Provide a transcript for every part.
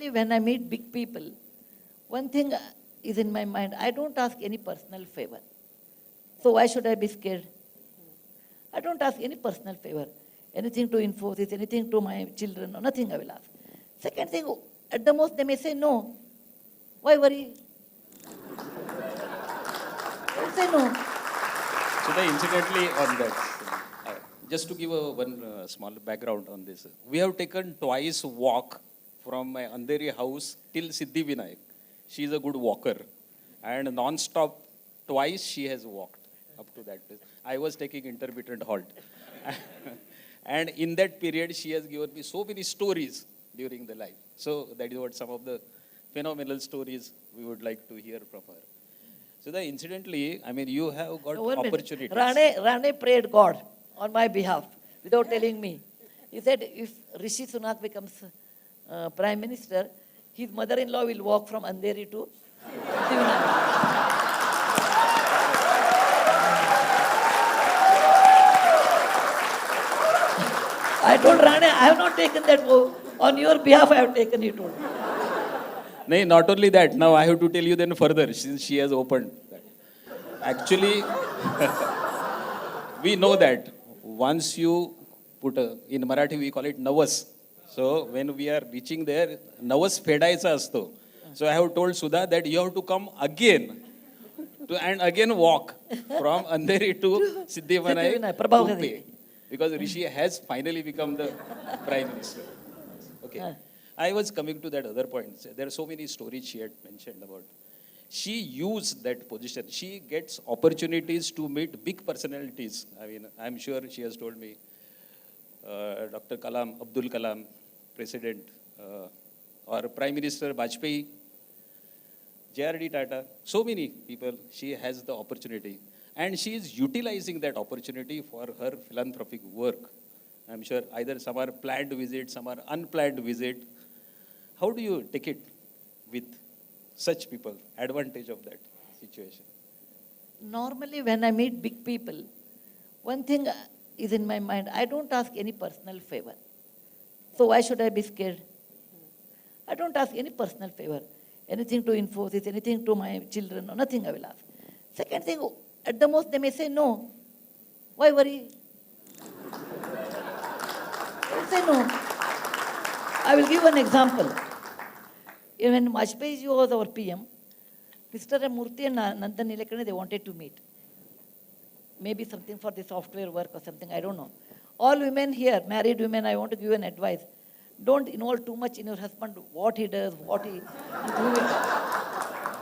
Normally, when I meet big people, one thing is in my mind, I don't ask any personal favor. So why should I be scared? I don't ask any personal favor. Anything to Infosys, anything to my children, or nothing I will ask. Second thing, at the most they may say no. Why worry? They'll say no. So incidentally on that, just to give one small background on this, we have taken twice walk from my Andheri house till Siddhivinayak. She is a good walker, and non-stop twice she has walked up to that place. I was taking intermittent halt. And in that period, she has given me so many stories during the life. So that is what some of the phenomenal stories we would like to hear from her. So incidentally, I mean, you have got opportunities. Rane prayed God on my behalf without telling me. He said, if Rishi Sunak becomes Prime Minister, his mother-in-law will walk from Andheri to Siddhivinayak. I told Rane, I have not taken that vow. On your behalf, I have taken it. No, not only that. Now I have to tell you then further, since she has opened that. Actually, we know that once you put in Marathi we call it navas. So when we are reaching there, navas fedaisa asto. So I have told Sudha that you have to come again and again walk from Andheri to Siddhivinayak. Because Rishi has finally become the Prime Minister. Okay. I was coming to that other point. There are so many stories she had mentioned about. She used that position. She gets opportunities to meet big personalities. I mean, I'm sure she has told me, Dr. Kalam, Abdul Kalam, President, or Prime Minister Bajpayee, J.R.D. Tata, so many people, she has the opportunity. And she is utilizing that opportunity for her philanthropic work. I'm sure either some are planned visits, some are unplanned visits. How do you take it with such people, advantage of that situation? Normally, when I meet big people, one thing is in my mind, I don't ask any personal favor. So why should I be scared? I don't ask any personal favor. Anything to Infosys, anything to my children, or nothing I will ask. Second thing, at the most they may say no. Why worry? They'll say no. I will give an example. When Bajpayee was our PM, Mr. Murti and Nandan Nilekani, they wanted to meet. Maybe something for the software work or something, I don't know. All women here, married women, I want to give an advice. Don't involve too much in your husband, what he does, what he...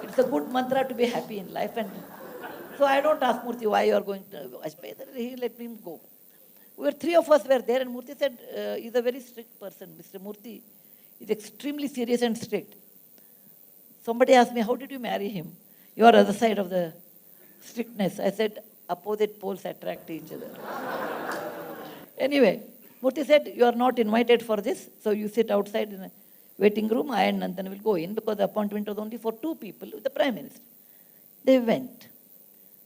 It's a good mantra to be happy in life. And so I don't ask Murti why you are going to Bajpayee. He let me go. Three of us were there, and Murti said, he's a very strict person. Mr. Murti is extremely serious and strict. Somebody asked me, how did you marry him? You are other side of the strictness. I said, opposite poles attract each other. Anyway, Murti said, you are not invited for this, so you sit outside in a waiting room, I and Nandan will go in, because the appointment was only for 2 people with the Prime Minister. They went.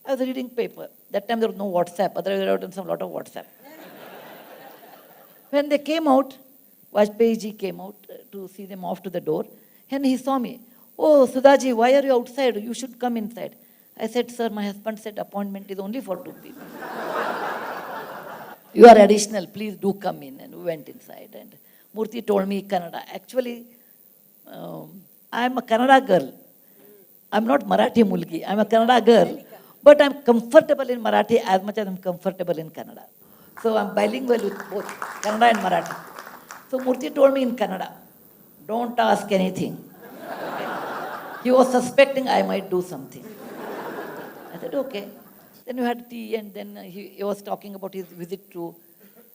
I was reading paper. That time there was no WhatsApp, otherwise I would have done some lot of WhatsApp. When they came out, Bajpayee ji came out to see them off to the door, and he saw me. Oh, Sudhaji, why are you outside? You should come inside. I said, sir, my husband said appointment is only for 2 people. You are additional, please do come in. And we went inside. And Murti told me Kannada. Actually, I am a Kannada girl. I'm not Marathi mulgi. I'm a Kannada girl. But I'm comfortable in Marathi as much as I'm comfortable in Kannada. So I'm bilingual with both Kannada and Marathi. So Murti told me in Kannada, don't ask anything. He was suspecting I might do something. I said, okay. Then we had tea, and then he was talking about his visit to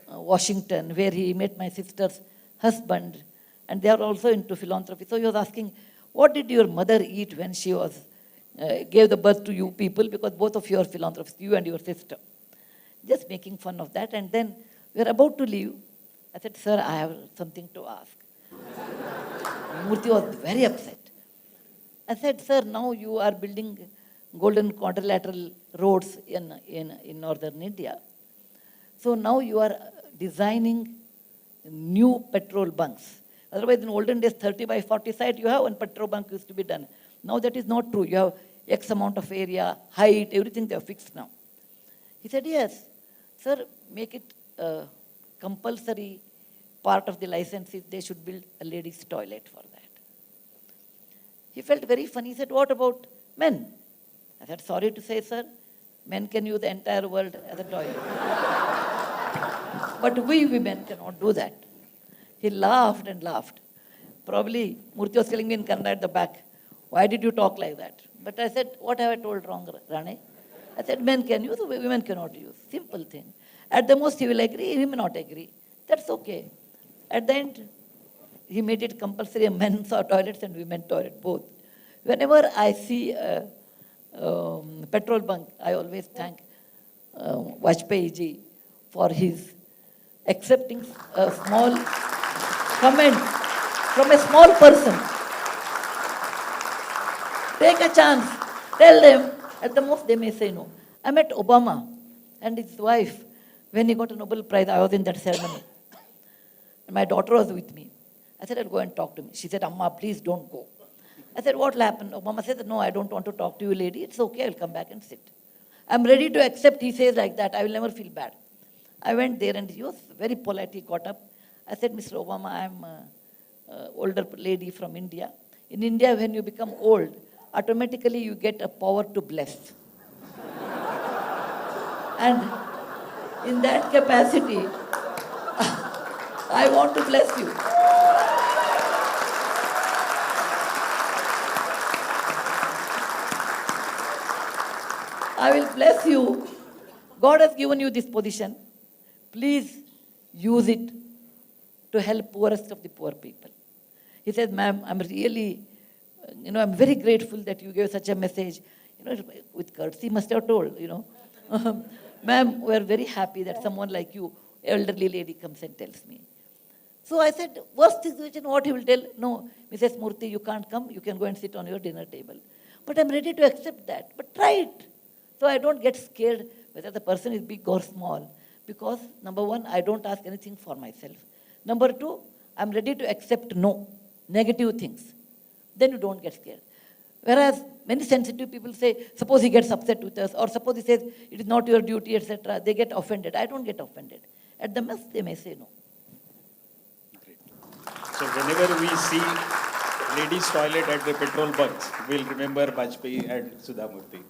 Washington, where he met my sister's husband, and they are also into philanthropy. So he was asking, what did your mother eat when she was gave the birth to you people, because both of you are philanthropists, you and your sister. Just making fun of that, and then we were about to leave. I said, sir, I have something to ask. Murti was very upset. I said, sir, now you are building golden quadrilateral roads in northern India. So now you are designing new petrol bunks. Otherwise, in olden days, 30 by 40 site you have, and petrol bunk used to be done. Now that is not true. You have X amount of area, height, everything they are fixed now. He said, yes, sir, make it compulsory part of the license is they should build a ladies' toilet for that. He felt very funny. He said, what about men? I said, sorry to say, sir, men can use the entire world as a toilet. But we women cannot do that. He laughed and laughed. Probably Murthy was telling me in Kannada at the back, why did you talk like that? But I said, what have I told wrong, Rane? I said, men can use, women cannot use. Simple thing. At the most, he will agree, he may not agree. That's okay. At the end, he made it compulsory, men's toilets and women's toilet, both. Whenever I see a petrol bunk, I always thank Bajpayee ji for his accepting a small comment from a small person. Take a chance. Tell them. At the most, they may say no. I met Obama and his wife when he got a Nobel Prize. I was in that ceremony. And my daughter was with me. I said, I'll go and talk to him. She said, Amma, please don't go. I said, what will happen? Obama said, no, I don't want to talk to you, lady. It's okay, I'll come back and sit. I'm ready to accept, he says like that. I will never feel bad. I went there and he was very polite. He got up. I said, Mr. Obama, I'm an older lady from India. In India, when you become old, automatically you get a power to bless. And in that capacity, I want to bless you. I will bless you. God has given you this position. Please use it to help poorest of the poor people. He said, ma'am, I'm really, I'm very grateful that you gave such a message. With courtesy must have told, ma'am, we are very happy that someone like you, elderly lady, comes and tells me. So I said, worst situation, what he will tell? No, Mrs. Murti, you can't come. You can go and sit on your dinner table. But I'm ready to accept that. But try it. So I don't get scared whether the person is big or small. Because, number one, I don't ask anything for myself. Number two, I'm ready to accept no, negative things. Then you don't get scared. Whereas many sensitive people say, suppose he gets upset with us, or suppose he says, it is not your duty, etc. They get offended. I don't get offended. At the most, they may say no. Great. So whenever we see ladies' toilet at the petrol bunks, we'll remember Bajpayee and Sudha Murti.